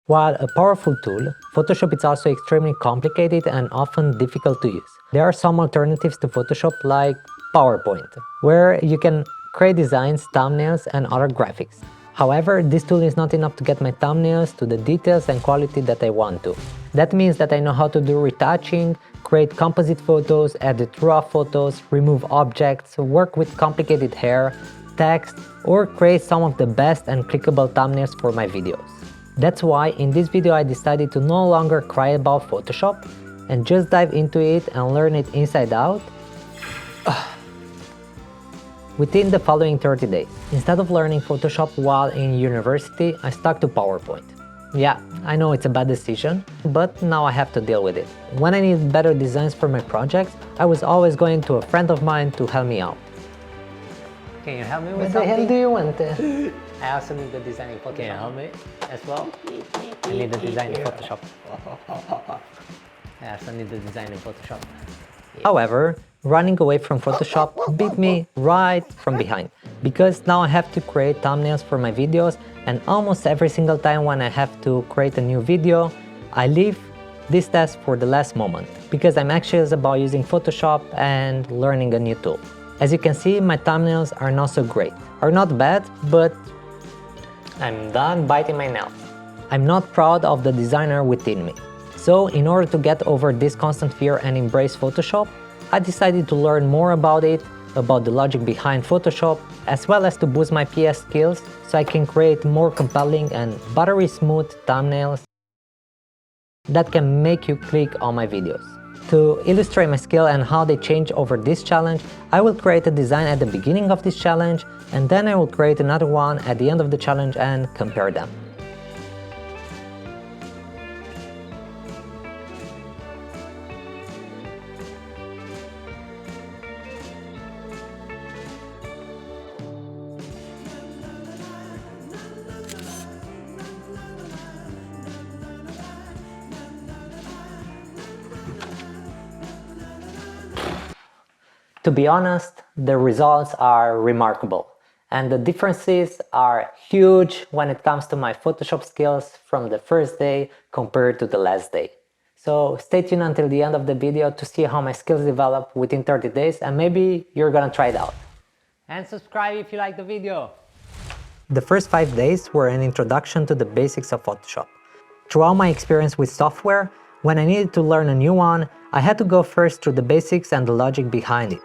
While a powerful tool, Photoshop is also extremely complicated and often difficult to use. There are some alternatives to Photoshop like PowerPoint, where you can create designs, thumbnails, and other graphics. However, this tool is not enough to get my thumbnails to the details and quality that I want to. That means that I know how to do retouching, create composite photos, edit raw photos, remove objects, work with complicated hair, text, or create some of the best and clickable thumbnails for my videos. That's why in this video I decided to no longer cry about Photoshop and just dive into it and learn it inside out within the following 30 days. Instead of learning Photoshop while in university, I stuck to PowerPoint. Yeah, I know it's a bad decision, but now I have to deal with it. When I need better designs for my projects, I was always going to a friend of mine to help me out. Can you help me with something? What the hell do you want? I also need the design in Photoshop. Can you help me as well? I need the design in Photoshop. I also need the design in Photoshop. However, running away from Photoshop beat me right from behind, because now I have to create thumbnails for my videos, and almost every single time when I have to create a new video, I leave this task for the last moment, because I'm anxious about using Photoshop and learning a new tool. As you can see, my thumbnails are not so great. Are not bad, but I'm done biting my nails. I'm not proud of the designer within me. So in order to get over this constant fear and embrace Photoshop, I decided to learn more about it, about the logic behind Photoshop, as well as to boost my PS skills so I can create more compelling and buttery smooth thumbnails that can make you click on my videos. To illustrate my skill and how they change over this challenge, I will create a design at the beginning of this challenge, and then I will create another one at the end of the challenge and compare them. To be honest, the results are remarkable, and the differences are huge when it comes to my Photoshop skills from the first day compared to the last day. So stay tuned until the end of the video to see how my skills develop within 30 days, and maybe you're gonna try it out. And subscribe if you like the video! The first 5 days were an introduction to the basics of Photoshop. Throughout my experience with software, when I needed to learn a new one, I had to go first through the basics and the logic behind it.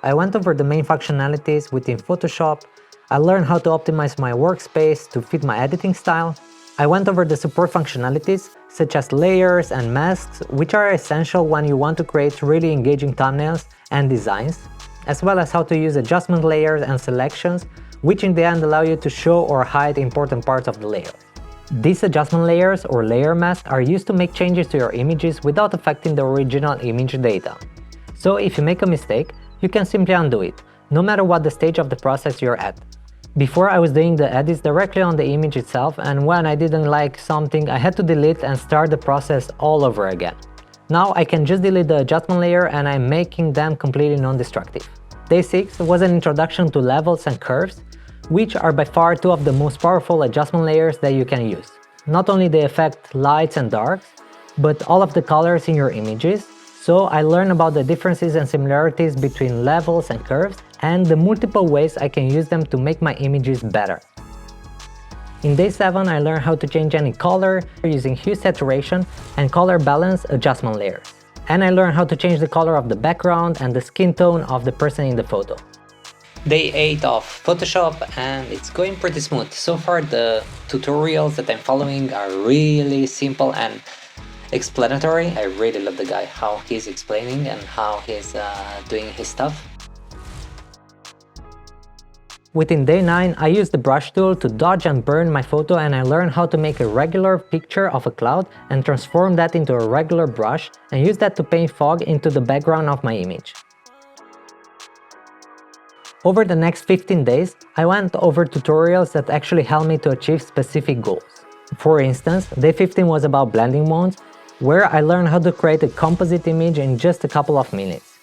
I went over the main functionalities within Photoshop. I learned how to optimize my workspace to fit my editing style. I went over the support functionalities such as layers and masks, which are essential when you want to create really engaging thumbnails and designs, as well as how to use adjustment layers and selections, which in the end allow you to show or hide important parts of the layer. These adjustment layers or layer masks are used to make changes to your images without affecting the original image data. So if you make a mistake, you can simply undo it, no matter what the stage of the process you're at. Before I was doing the edits directly on the image itself, and when I didn't like something, I had to delete and start the process all over again. Now I can just delete the adjustment layer and I'm making them completely non-destructive. Day 6 was an introduction to levels and curves, which are by far two of the most powerful adjustment layers that you can use. Not only they affect lights and darks, but all of the colors in your images. So I learned about the differences and similarities between levels and curves and the multiple ways I can use them to make my images better. In day 7, I learned how to change any color using hue saturation and color balance adjustment layers. And I learned how to change the color of the background and the skin tone of the person in the photo. Day 8 of Photoshop, and it's going pretty smooth. So far the tutorials that I'm following are really simple and explanatory. I really love the guy, how he's explaining and how he's doing his stuff. Within day 9, I used the brush tool to dodge and burn my photo, and I learned how to make a regular picture of a cloud and transform that into a regular brush and use that to paint fog into the background of my image. Over the next 15 days, I went over tutorials that actually helped me to achieve specific goals. For instance, day 15 was about blending modes, where I learned how to create a composite image in just a couple of minutes.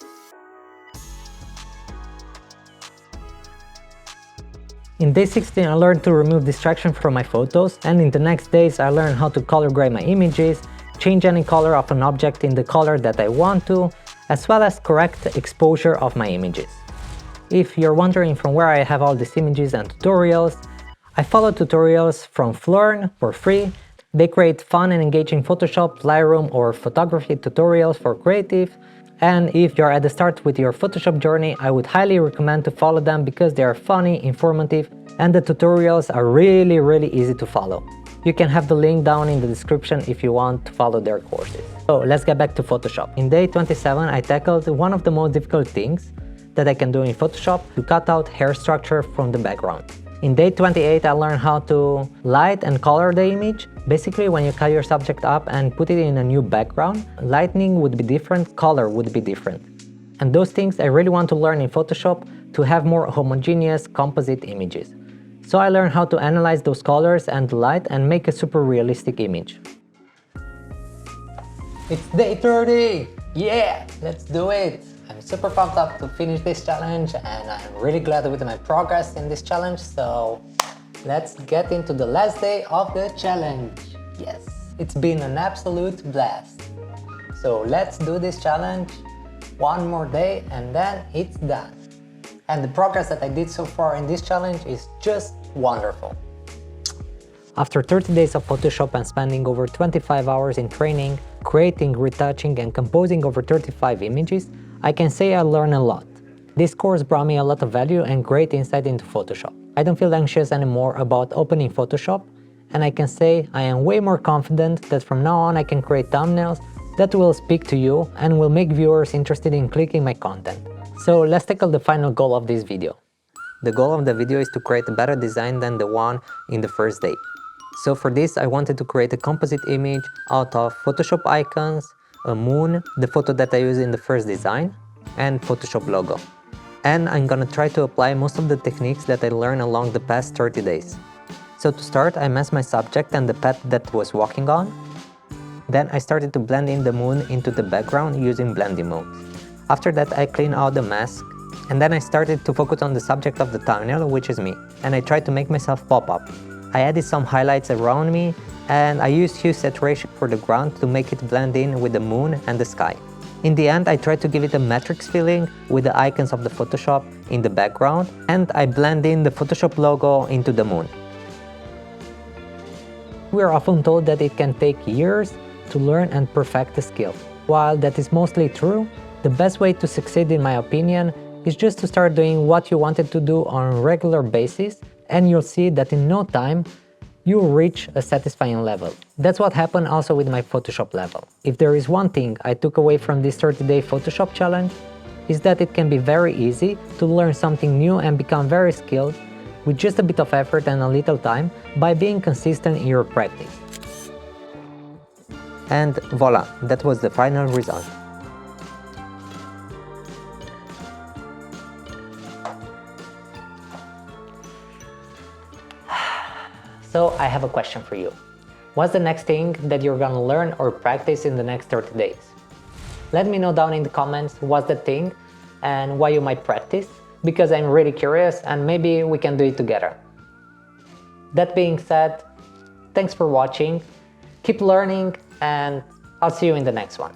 In day 16 I learned to remove distraction from my photos, and in the next days I learned how to color grade my images, change any color of an object in the color that I want to, as well as correct exposure of my images. If you're wondering from where I have all these images and tutorials, I follow tutorials from Flurn for free. They create fun and engaging Photoshop, Lightroom or photography tutorials for creative. And if you're at the start with your Photoshop journey, I would highly recommend to follow them because they are funny, informative, and the tutorials are really easy to follow. You can have the link down in the description if you want to follow their courses. So let's get back to Photoshop. In day 27 I tackled one of the most difficult things that I can do in Photoshop, to cut out hair structure from the background. In day 28 I learned how to light and color the image. Basically when you cut your subject up and put it in a new background, lighting would be different, color would be different. And those things I really want to learn in Photoshop to have more homogeneous composite images. So I learned how to analyze those colors and light and make a super realistic image. It's day 30! Yeah! Let's do it! I'm super pumped up to finish this challenge and I'm really glad with my progress in this challenge, so let's get into the last day of the challenge. Yes, it's been an absolute blast. So let's do this challenge one more day and then it's done. And the progress that I did so far in this challenge is just wonderful. After 30 days of Photoshop and spending over 25 hours in training, creating, retouching and composing over 35 images, I can say I learned a lot. This course brought me a lot of value and great insight into Photoshop. I don't feel anxious anymore about opening Photoshop, and I can say I am way more confident that from now on I can create thumbnails that will speak to you and will make viewers interested in clicking my content. So let's tackle the final goal of this video. The goal of the video is to create a better design than the one in the first day. So for this I wanted to create a composite image out of Photoshop icons, a moon, the photo that I used in the first design, and Photoshop logo. And I'm gonna try to apply most of the techniques that I learned along the past 30 days. So to start, I masked my subject and the pet that was walking on. Then I started to blend in the moon into the background using blending mode. After that I cleaned out the mask, and then I started to focus on the subject of the thumbnail, which is me, and I tried to make myself pop up. I added some highlights around me, and I used hue saturation for the ground to make it blend in with the moon and the sky. In the end, I tried to give it a matrix feeling with the icons of the Photoshop in the background, and I blend in the Photoshop logo into the moon. We are often told that it can take years to learn and perfect a skill. While that is mostly true, the best way to succeed in my opinion is just to start doing what you wanted to do on a regular basis, and you'll see that in no time you'll reach a satisfying level. That's what happened also with my Photoshop level. If there is one thing I took away from this 30-day Photoshop challenge, is that it can be very easy to learn something new and become very skilled with just a bit of effort and a little time by being consistent in your practice. And voila, that was the final result. So I have a question for you. What's the next thing that you're gonna learn or practice in the next 30 days? Let me know down in the comments what's the thing and why you might practice, because I'm really curious and maybe we can do it together. That being said, thanks for watching, keep learning, and I'll see you in the next one.